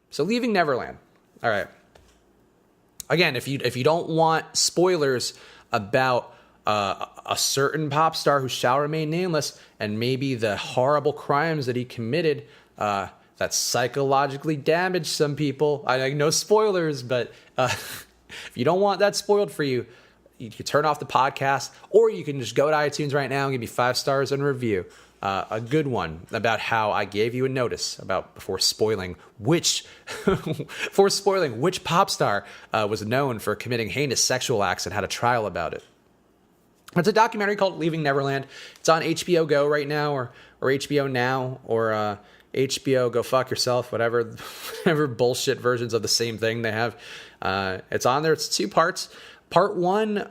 So Leaving Neverland. All right. Again, if you don't want spoilers about a certain pop star who shall remain nameless and maybe the horrible crimes that he committed that psychologically damaged some people, I know spoilers, but if you don't want that spoiled for you, you can turn off the podcast, or you can just go to iTunes right now and give me 5 stars and review. A good one about how I gave you a notice about before spoiling which pop star was known for committing heinous sexual acts and had a trial about it. It's a documentary called Leaving Neverland. It's on HBO Go right now, or HBO Now, or HBO Go Fuck Yourself, whatever bullshit versions of the same thing they have. It's on there. It's 2 parts. Part one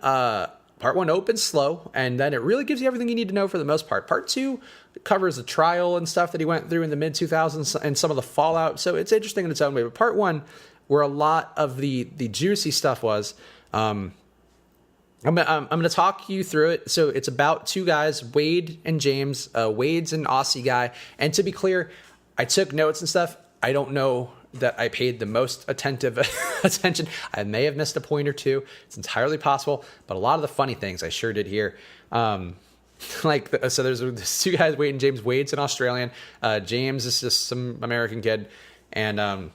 opens slow, and then it really gives you everything you need to know for the most part. Part 2 covers the trial and stuff that he went through in the mid-2000s and some of the fallout. So it's interesting in its own way. But part 1, where a lot of the juicy stuff was, I'm going to talk you through it. So it's about 2 guys, Wade and James. Wade's an Aussie guy. And to be clear, I took notes and stuff. I don't know that I paid the most attentive attention. I may have missed a point or 2. It's entirely possible, but a lot of the funny things I sure did here. So there's 2 guys, Wade and James. Wade's an Australian. James is just some American kid. And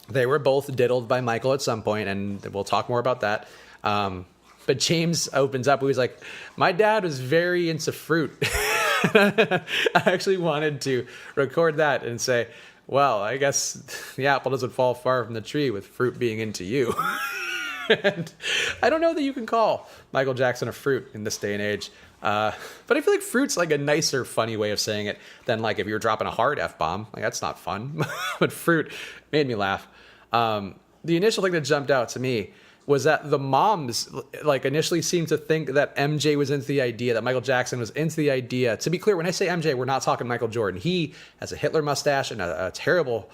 they were both diddled by Michael at some point, and we'll talk more about that. But James opens up. He's like, my dad was very into fruit. I actually wanted to record that and say, well, I guess the apple doesn't fall far from the tree with fruit being into you. And I don't know that you can call Michael Jackson a fruit in this day and age. But I feel like fruit's like a nicer, funny way of saying it than like if you were dropping a hard F-bomb. Like, that's not fun. But fruit made me laugh. The initial thing that jumped out to me was that the moms like initially seemed to think that MJ was into the idea, that Michael Jackson was into the idea. To be clear, when I say MJ, we're not talking Michael Jordan. He has a Hitler mustache and a terrible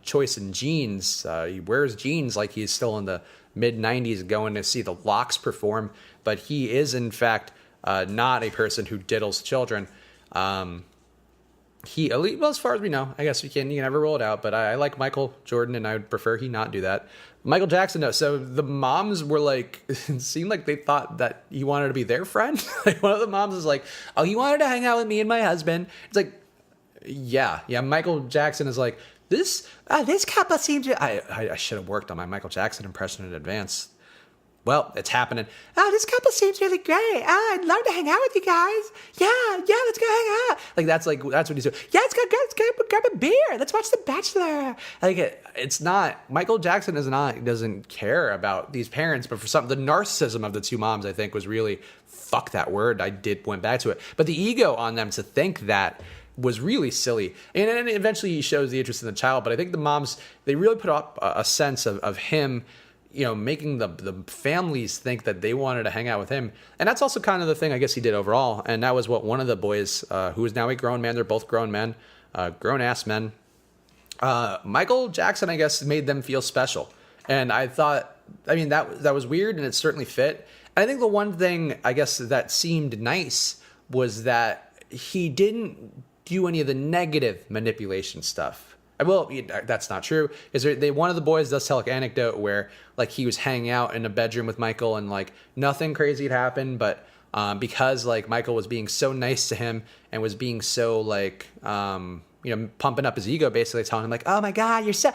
choice in jeans. He wears jeans like he's still in the mid-90s going to see the Locks perform. But he is, in fact, not a person who diddles children. Well, as far as we know, I guess you can never rule it out. But I like Michael Jordan, and I would prefer he not do that. Michael Jackson, no. So the moms were like, it seemed like they thought that he wanted to be their friend. Like, one of the moms was like, oh, he wanted to hang out with me and my husband. It's like, yeah. Michael Jackson is like, this couple seems to. I should have worked on my Michael Jackson impression in advance. Well, it's happening. Oh, this couple seems really great. Oh, I'd love to hang out with you guys. Yeah, let's go hang out. That's what he's doing. Yeah, let's go grab a beer. Let's watch The Bachelor. Like, it's not, Michael Jackson doesn't care about these parents, but for the narcissism of the 2 moms, I think, was really, fuck that word. Went back to it. But the ego on them to think that was really silly. And eventually he shows the interest in the child, but I think the moms, they really put up a sense of him, making the families think that they wanted to hang out with him. And that's also kind of the thing I guess he did overall. And that was what one of the boys, who is now a grown man, they're both grown men, grown-ass men. Michael Jackson, I guess, made them feel special. And I thought, that was weird, and it certainly fit. And I think the one thing, I guess, that seemed nice was that he didn't do any of the negative manipulation stuff. Well, that's not true. One of the boys does tell an anecdote where like he was hanging out in a bedroom with Michael and like nothing crazy had happened, but because like Michael was being so nice to him and was being so like pumping up his ego, basically telling him like, oh my God, you're so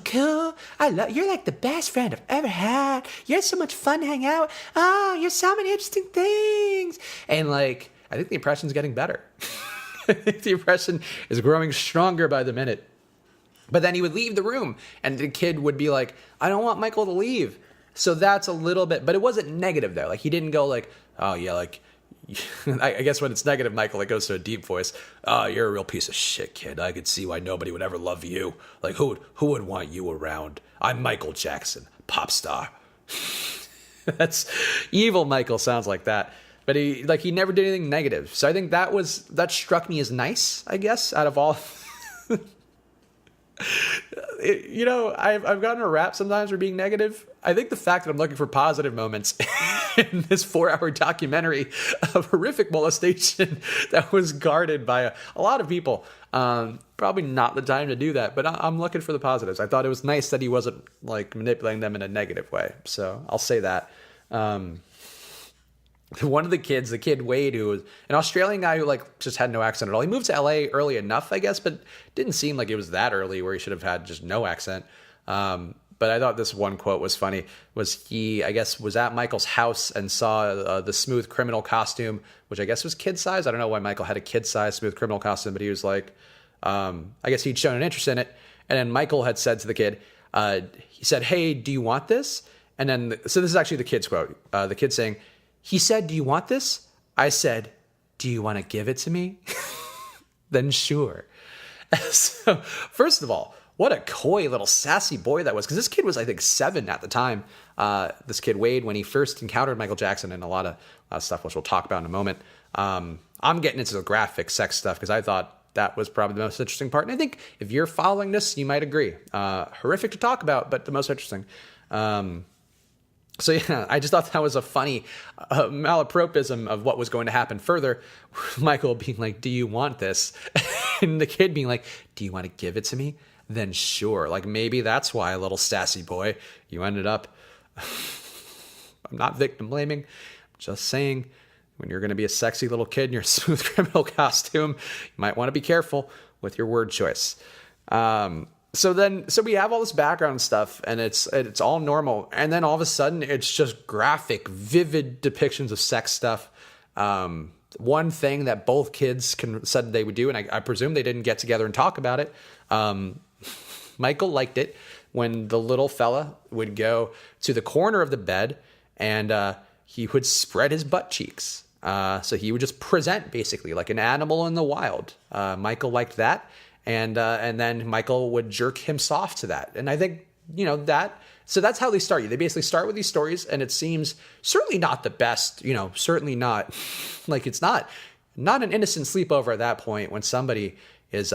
cool. You're like the best friend I've ever had. You're so much fun to hang out. Oh, you're so many interesting things. And like, I think the impression's getting better. I think the impression is growing stronger by the minute. But then he would leave the room and the kid would be like, I don't want Michael to leave. So that's a little bit, but it wasn't negative there. Like he didn't go like, oh yeah, like, I guess when it's negative, Michael, it goes to a deep voice. Oh, you're a real piece of shit, kid. I could see why nobody would ever love you. Like who would want you around? I'm Michael Jackson, pop star. That's evil. Michael sounds like that. But he never did anything negative. So I think that struck me as nice, I guess, out of all. I've gotten a rap sometimes for being negative. I think the fact that I'm looking for positive moments in this 4-hour documentary of horrific molestation that was guarded by a lot of people. Probably not the time to do that, but I'm looking for the positives. I thought it was nice that he wasn't like manipulating them in a negative way. So I'll say that. One of the kids, the kid Wade, who was an Australian guy who like just had no accent at all. He moved to LA early enough, I guess, but didn't seem like it was that early where he should have had just no accent. But I thought this one quote was funny. Was he, I guess, was at Michael's house and saw the Smooth Criminal costume, which I guess was kid size. I don't know why Michael had a kid size Smooth Criminal costume, but he was like, I guess he'd shown an interest in it. And then Michael had said to the kid, he said, "Hey, do you want this?" And then, so this is actually the kid's quote. The kid saying, he said, "Do you want this?" I said, "Do you want to give it to me?" Then sure. So, first of all, what a coy little sassy boy that was. Because this kid was, I think, 7 at the time. This kid, Wade, when he first encountered Michael Jackson and a lot of stuff, which we'll talk about in a moment. I'm getting into the graphic sex stuff because I thought that was probably the most interesting part. And I think if you're following this, you might agree. Horrific to talk about, but the most interesting. So yeah, I just thought that was a funny malapropism of what was going to happen further. Michael being like, "Do you want this?" And the kid being like, "Do you want to give it to me?" Then sure. Like maybe that's why, a little sassy boy, you ended up. I'm not victim blaming. I'm just saying, when you're going to be a sexy little kid in your Smooth Criminal costume, you might want to be careful with your word choice. So we have all this background stuff, and it's all normal, and then all of a sudden it's just graphic, vivid depictions of sex stuff. One thing that both kids said they would do, and I presume they didn't get together and talk about it. Michael liked it when the little fella would go to the corner of the bed and he would spread his butt cheeks. So he would just present basically like an animal in the wild. Michael liked that. And then Michael would jerk him soft to that. And I think, so that's how they start you. They basically start with these stories, and it seems certainly not the best, certainly not, like it's not an innocent sleepover at that point when somebody is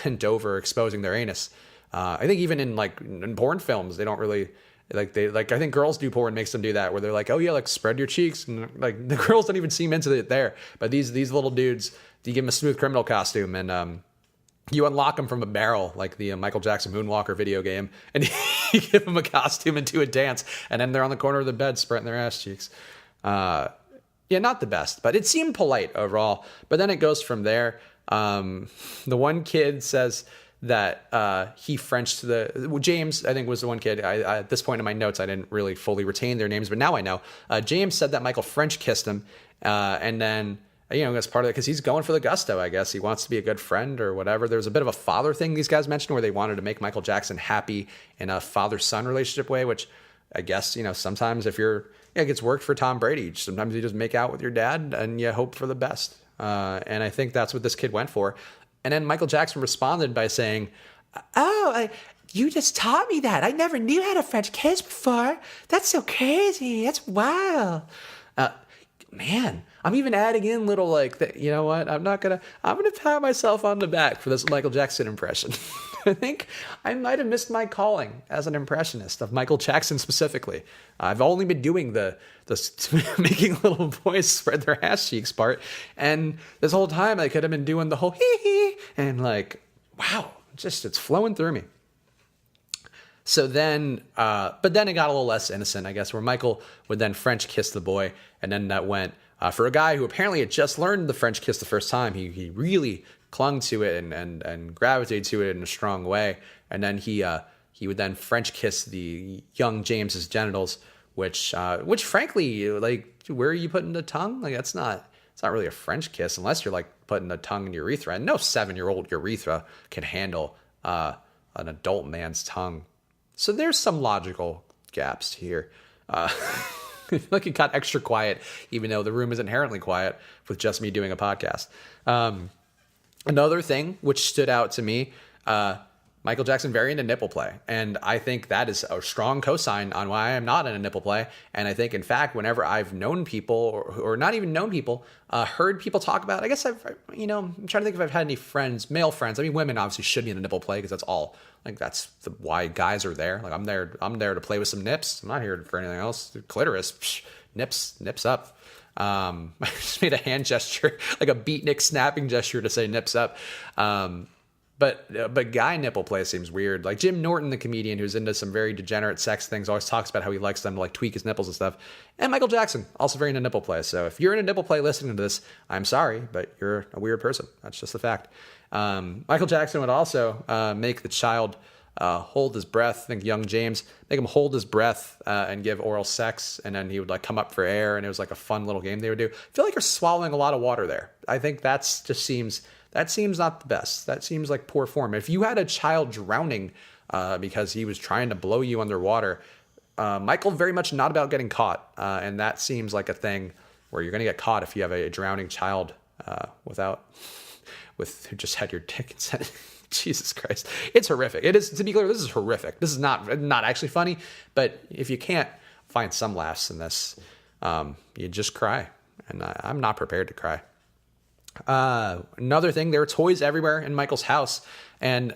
bent over exposing their anus. I think even in porn films, they don't really, I think girls do porn makes them do that, where they're like, "Oh yeah, like spread your cheeks." And like the girls don't even seem into it there. But these little dudes, you give them a Smooth Criminal costume and, you unlock them from a barrel, like the Michael Jackson Moonwalker video game, and you give them a costume and do a dance, and then they're on the corner of the bed spreading their ass cheeks. Yeah, not the best, but it seemed polite overall. But then it goes from there. The one kid says that he Frenched James, I think, was the one kid. I at this point in my notes, I didn't really fully retain their names, but now I know. James said that Michael French kissed him, and then, that's part of it because he's going for the gusto, I guess. He wants to be a good friend or whatever. There was a bit of a father thing these guys mentioned where they wanted to make Michael Jackson happy in a father-son relationship way, which I guess, sometimes if it's worked for Tom Brady. Sometimes you just make out with your dad and you hope for the best. And I think that's what this kid went for. And then Michael Jackson responded by saying, "Oh, you just taught me that. I never knew how to French kiss before. That's so crazy. That's wild." Man, I'm even adding in little you know what? I'm going to pat myself on the back for this Michael Jackson impression. I think I might have missed my calling as an impressionist of Michael Jackson specifically. I've only been doing the making little boys spread their ass cheeks part. And this whole time I could have been doing the whole hee hee and wow, it's flowing through me. So then, but then it got a little less innocent, I guess, where Michael would then French kiss the boy. And then that went, for a guy who apparently had just learned the French kiss the first time, he really clung to it and gravitated to it in a strong way. And then he would then French kiss the young James's genitals, which frankly, where are you putting the tongue? It's not really a French kiss unless you're putting the tongue in your urethra. And no 7-year-old urethra can handle an adult man's tongue. So there's some logical gaps here. It got extra quiet, even though the room is inherently quiet with just me doing a podcast. Another thing which stood out to me, Michael Jackson very into nipple play. And I think that is a strong cosign on why I'm not in a nipple play. And I think, in fact, whenever I've known people or not even known people, heard people talk about, I guess I'm trying to think if I've had any friends, male friends. I mean, women obviously should be in a nipple play because that's all, that's why guys are there. I'm there to play with some nips. I'm not here for anything else. Clitoris, nips up. I just made a hand gesture, like a beatnik snapping gesture to say nips up. But guy nipple play seems weird. Like Jim Norton, the comedian who's into some very degenerate sex things, always talks about how he likes them to like tweak his nipples and stuff. And Michael Jackson, also very into nipple play. So if you're into nipple play listening to this, I'm sorry, but you're a weird person. That's just the fact. Michael Jackson would also make the child hold his breath. I think young James, make him hold his breath and give oral sex, and then he would like come up for air, and it was like a fun little game they would do. I feel like you're swallowing a lot of water there. I think that seems not the best. That seems like poor form. If you had a child drowning because he was trying to blow you underwater, Michael very much not about getting caught, and that seems like a thing where you're going to get caught if you have a drowning child who just had your dick inside. Jesus Christ. It's horrific. It is, to be clear, this is horrific. This is not actually funny, but if you can't find some laughs in this, you just cry. And I'm not prepared to cry. Another thing, there were toys everywhere in Michael's house, and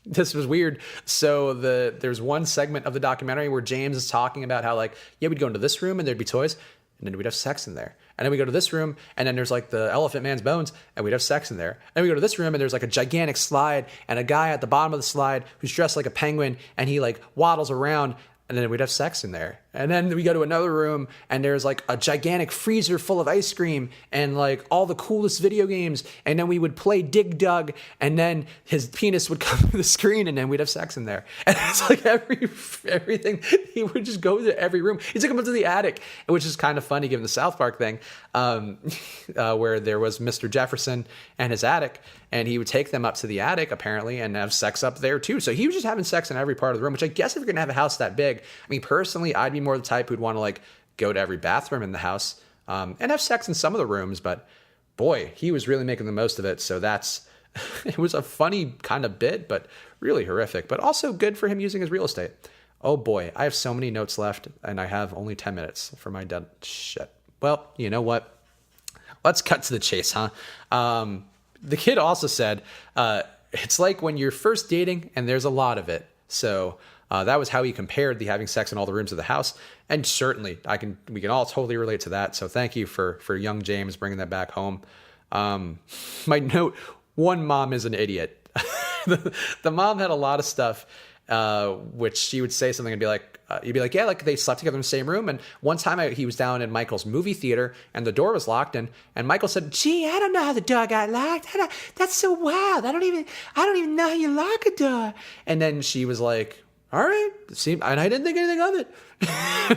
this was weird. So there's one segment of the documentary where James is talking about how like, yeah, we'd go into this room and there'd be toys, and then we'd have sex in there. And then we go to this room, and then there's like the Elephant Man's bones, and we'd have sex in there. And we go to this room, and there's like a gigantic slide, and a guy at the bottom of the slide who's dressed like a penguin, and he like waddles around, and then we'd have sex in there. And then we go to another room, and there's like a gigantic freezer full of ice cream and like all the coolest video games. And then we would play Dig Dug, and then his penis would come to the screen, and then we'd have sex in there. And it's like everything. He would just go to every room. He took him up to the attic, which is kind of funny given the South Park thing, where there was Mr. Jefferson and his attic, and he would take them up to the attic apparently and have sex up there too. So he was just having sex in every part of the room, which I guess if you're gonna have a house that big, I mean, personally, I'd be more the type who'd want to like go to every bathroom in the house and have sex in some of the rooms. But boy, he was really making the most of it. So it was a funny kind of bit, but really horrific, but also good for him using his real estate. Oh boy, I have so many notes left, and I have only 10 minutes for my dead shit. Well, you know what? Let's cut to the chase, huh? The kid also said, it's like when you're first dating and there's a lot of it. So that was how he compared the having sex in all the rooms of the house. And certainly we can all totally relate to that. So thank you for young James bringing that back home. My note, one mom is an idiot. The mom had a lot of stuff, which she would say something and be like, you'd be like, yeah, like they slept together in the same room. And one time he was down in Michael's movie theater and the door was locked, and Michael said, gee, I don't know how the door got locked. That's so wild. I don't even know how you lock a door. And then she was like, all right, and I didn't think anything of it.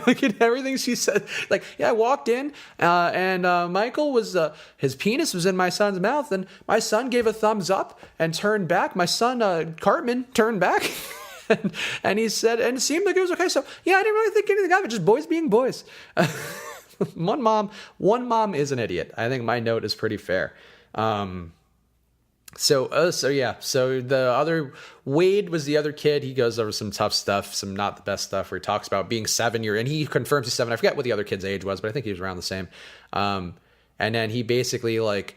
Like in everything she said, like, yeah, I walked in and Michael was, his penis was in my son's mouth, and my son gave a thumbs up and turned back. My son, Cartman, turned back. And he said, and it seemed like it was okay. So yeah, I didn't really think anything of it. Just boys being boys. One mom is an idiot. I think my note is pretty fair. So the other Wade was the other kid. He goes over some tough stuff, some not the best stuff, where he talks about being 7 and he confirms he's 7. I forget what the other kid's age was, but I think he was around the same. And then he basically like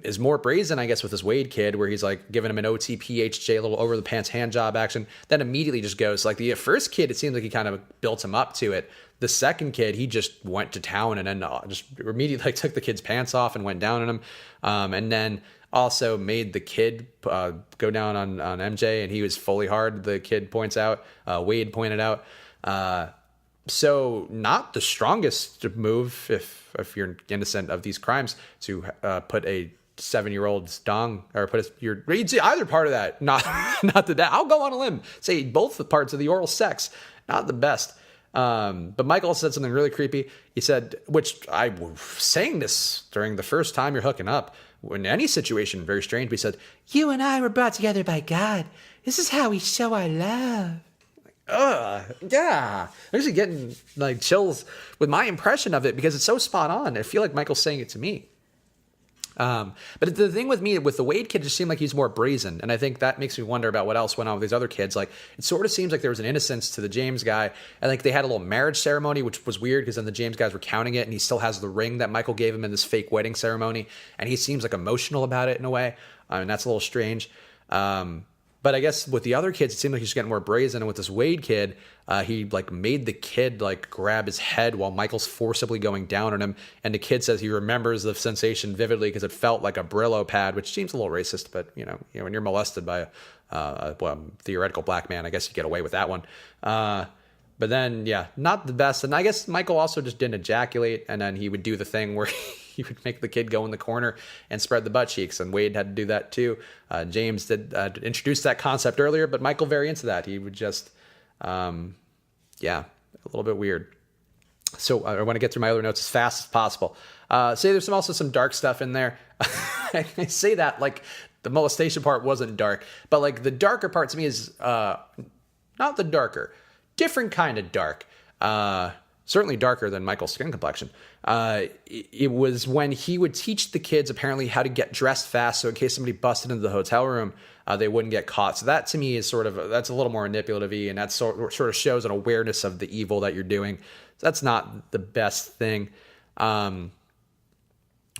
is more brazen, I guess, with this Wade kid, where he's like giving him an OTPHJ, a little over the pants hand job action. Then immediately just goes like the first kid. It seems like he kind of built him up to it. The second kid, he just went to town and then just immediately like took the kid's pants off and went down on him. And then also made the kid go down on MJ, and he was fully hard. The kid points out, Wade pointed out. So not the strongest move if you're innocent of these crimes to put a 7-year-old's dong, or you'd say either part of that, not that. I'll go on a limb, say both the parts of the oral sex, not the best. But Michael said something really creepy. He said, which I was saying this during the first time you're hooking up, in any situation, very strange. But he said, you and I were brought together by God. This is how we show our love. Yeah. I'm actually getting like chills with my impression of it because it's so spot on. I feel like Michael's saying it to me. But the thing with me, with the Wade kid, it just seemed like he's more brazen. And I think that makes me wonder about what else went on with these other kids. Like, it sort of seems like there was an innocence to the James guy. And like they had a little marriage ceremony, which was weird because then the James guys were counting it, and he still has the ring that Michael gave him in this fake wedding ceremony. And he seems like emotional about it in a way. And that's a little strange. But I guess with the other kids, it seemed like he's getting more brazen. And with this Wade kid, he like made the kid like grab his head while Michael's forcibly going down on him. And the kid says he remembers the sensation vividly because it felt like a Brillo pad, which seems a little racist. But when you're molested by a theoretical black man, I guess you get away with that one. But then, yeah, not the best. And I guess Michael also just didn't ejaculate. And then he would do the thing where he would make the kid go in the corner and spread the butt cheeks. And Wade had to do that too. James did introduce that concept earlier, but Michael very into that. He would just, a little bit weird. So I want to get through my other notes as fast as possible. There's also some dark stuff in there. I say that like the molestation part wasn't dark, but like the darker part to me is not the darker. Different kind of dark, certainly darker than Michael's skin complexion. It was when he would teach the kids apparently how to get dressed fast, so in case somebody busted into the hotel room, they wouldn't get caught. So that to me is that's a little more manipulative-y, and that sort of shows an awareness of the evil that you're doing. So that's not the best thing.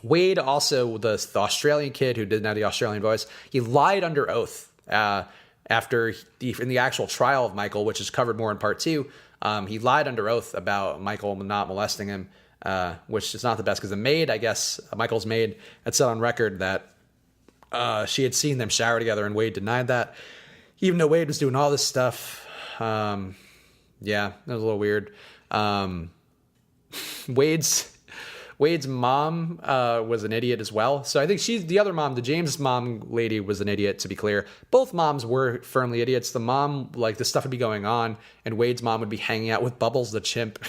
Wade also, the Australian kid who didn't have the Australian voice, he lied under oath. After in the actual trial of Michael, which is covered more in part 2, he lied under oath about Michael not molesting him, which is not the best because the maid, I guess, Michael's maid, had said on record that she had seen them shower together, and Wade denied that, even though Wade was doing all this stuff. That was a little weird. Wade's mom was an idiot as well. So I think the other mom, the James mom lady, was an idiot, to be clear. Both moms were firmly idiots. The mom, like, this stuff would be going on, and Wade's mom would be hanging out with Bubbles the chimp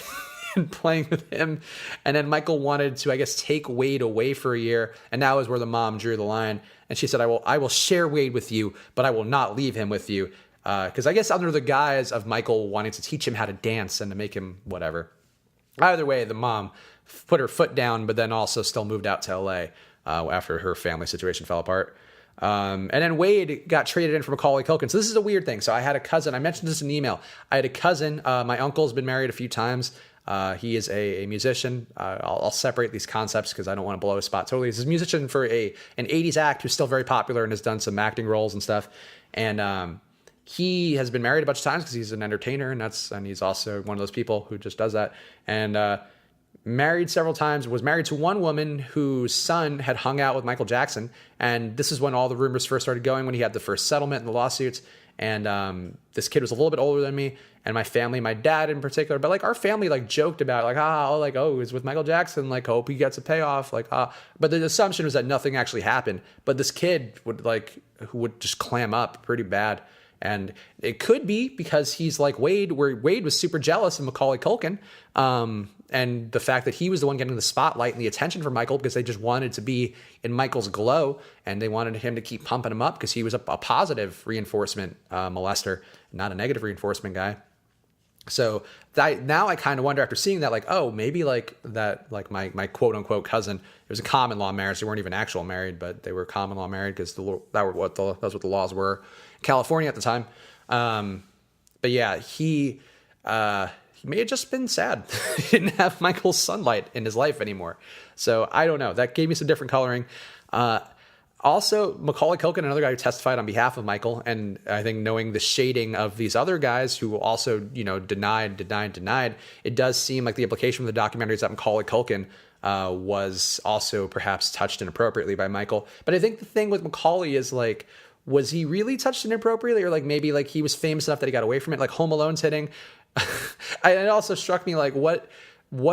and playing with him. And then Michael wanted to, I guess, take Wade away for a year, and that was where the mom drew the line. And she said, I will share Wade with you, but I will not leave him with you. Because I guess under the guise of Michael wanting to teach him how to dance and to make him whatever. Either way, the mom put her foot down, but then also still moved out to LA after her family situation fell apart. And then Wade got traded in for Macaulay Culkin. So this is a weird thing. So I had a cousin. I mentioned this in an email. I had a cousin. My uncle's been married a few times. He is a musician. I'll separate these concepts because I don't want to blow his spot totally. He's a musician for an 80s act who's still very popular and has done some acting roles and stuff. And he has been married a bunch of times because he's an entertainer, and he's also one of those people who just does that. And married several times, was married to one woman whose son had hung out with Michael Jackson. And this is when all the rumors first started going, when he had the first settlement and the lawsuits. And this kid was a little bit older than me, and my family, my dad in particular, but like our family like joked about it, like, he's with Michael Jackson, like hope he gets a payoff, but the assumption was that nothing actually happened. But this kid who would just clam up pretty bad. And it could be because he's like Wade, where Wade was super jealous of Macaulay Culkin. And the fact that he was the one getting the spotlight and the attention for Michael because they just wanted to be in Michael's glow, and they wanted him to keep pumping him up because he was a positive reinforcement molester, not a negative reinforcement guy. So now I kind of wonder, after seeing that, like, oh, maybe like that, like my quote unquote cousin, it was a common law marriage. They weren't even actual married, but they were common law married because that's what the laws were in California at the time. But yeah, he may have just been sad. He didn't have Michael's sunlight in his life anymore. So I don't know. That gave me some different coloring. Also, Macaulay Culkin, another guy who testified on behalf of Michael, and I think knowing the shading of these other guys who also, denied, it does seem like the implication from the documentary is that Macaulay Culkin was also perhaps touched inappropriately by Michael. But I think the thing with Macaulay is, like, was he really touched inappropriately, or like maybe like he was famous enough that he got away from it, like Home Alone's hitting? It also struck me, like, what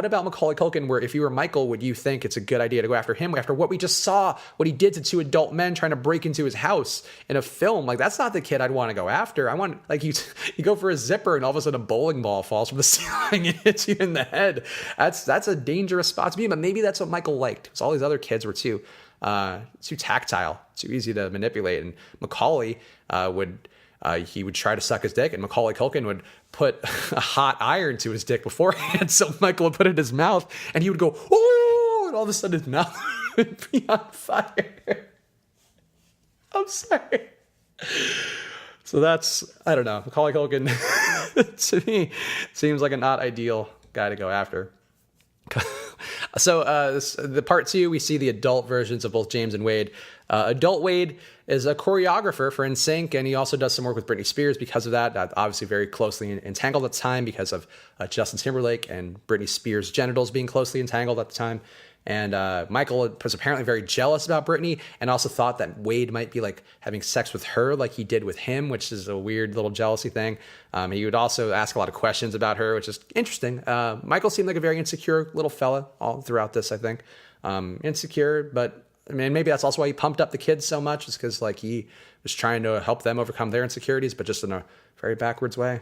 about Macaulay Culkin, where if you were Michael, would you think it's a good idea to go after him after what we just saw, what he did to two adult men trying to break into his house in a film? Like, that's not the kid I'd want to go after. I want, like, you go for a zipper and all of a sudden a bowling ball falls from the ceiling and hits you in the head. That's a dangerous spot to be in, but maybe that's what Michael liked, because all these other kids were too tactile, too easy to manipulate. And Macaulay would try to suck his dick, and Macaulay Culkin would put a hot iron to his dick beforehand, so Michael would put it in his mouth, and he would go, oh, and all of a sudden his mouth would be on fire. I'm sorry. So that's, I don't know, Macaulay Culkin, to me, seems like a not ideal guy to go after. So the part two, we see the adult versions of both James and Wade. Adult Wade is a choreographer for NSYNC, and he also does some work with Britney Spears because of that. Obviously very closely entangled at the time because of Justin Timberlake and Britney Spears' genitals being closely entangled at the time. And Michael was apparently very jealous about Britney and also thought that Wade might be like having sex with her like he did with him, which is a weird little jealousy thing. He would also ask a lot of questions about her, which is interesting. Michael seemed like a very insecure little fella all throughout this, I think. Insecure, but I mean, maybe that's also why he pumped up the kids so much, is because like he was trying to help them overcome their insecurities, but just in a very backwards way.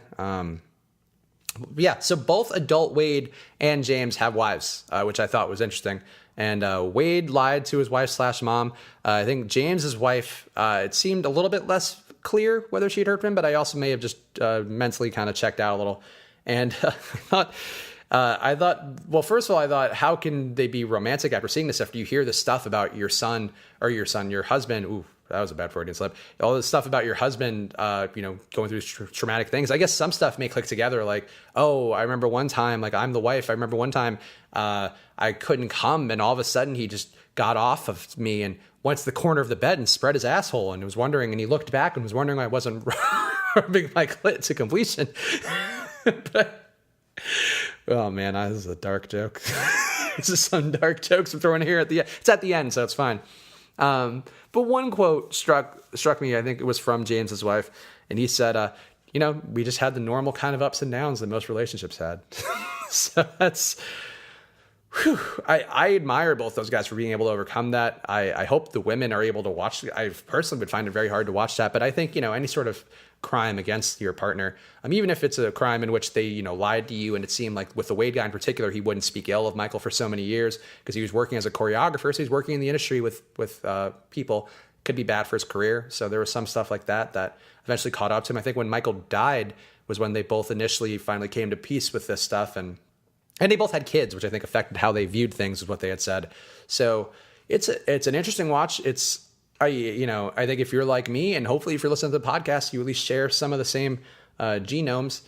Yeah, so both adult Wade and James have wives, which I thought was interesting. And Wade lied to his wife / mom. I think James's wife, it seemed a little bit less clear whether she'd hurt him, but I also may have just mentally kind of checked out a little. And I thought, well, first of all, I thought, how can they be romantic after seeing this? After you hear this stuff about your husband, ooh, that was a bad Freudian slip. All this stuff about your husband, going through traumatic things. I guess some stuff may click together. Like, oh, I remember one time, like I'm the wife. I remember one time I couldn't come, and all of a sudden he just got off of me and went to the corner of the bed and spread his asshole and was wondering. And he looked back and was wondering why I wasn't rubbing my clit to completion. But, oh man, this is a dark joke. This is some dark jokes I'm throwing here at the end. It's at the end, so it's fine. But one quote struck me. I think it was from James's wife, and he said, we just had the normal kind of ups and downs that most relationships had. So that's, whew, I admire both those guys for being able to overcome that. I hope the women are able to watch. I personally would find it very hard to watch that, but I think, any sort of crime against your partner, even if it's a crime in which they, lied to you, and it seemed like with the Wade guy in particular, he wouldn't speak ill of Michael for so many years because he was working as a choreographer, so he's working in the industry with people, could be bad for his career. So there was some stuff like that eventually caught up to him. I think when Michael died was when they both initially finally came to peace with this stuff, and they both had kids, which I think affected how they viewed things, is what they had said. So it's an interesting watch. I think if you're like me, and hopefully if you're listening to the podcast, you at least share some of the same genomes,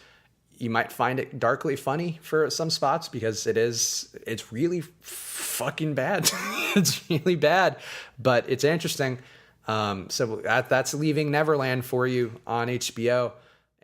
you might find it darkly funny for some spots, because it's really fucking bad. It's really bad, but it's interesting. So that's Leaving Neverland for you on HBO.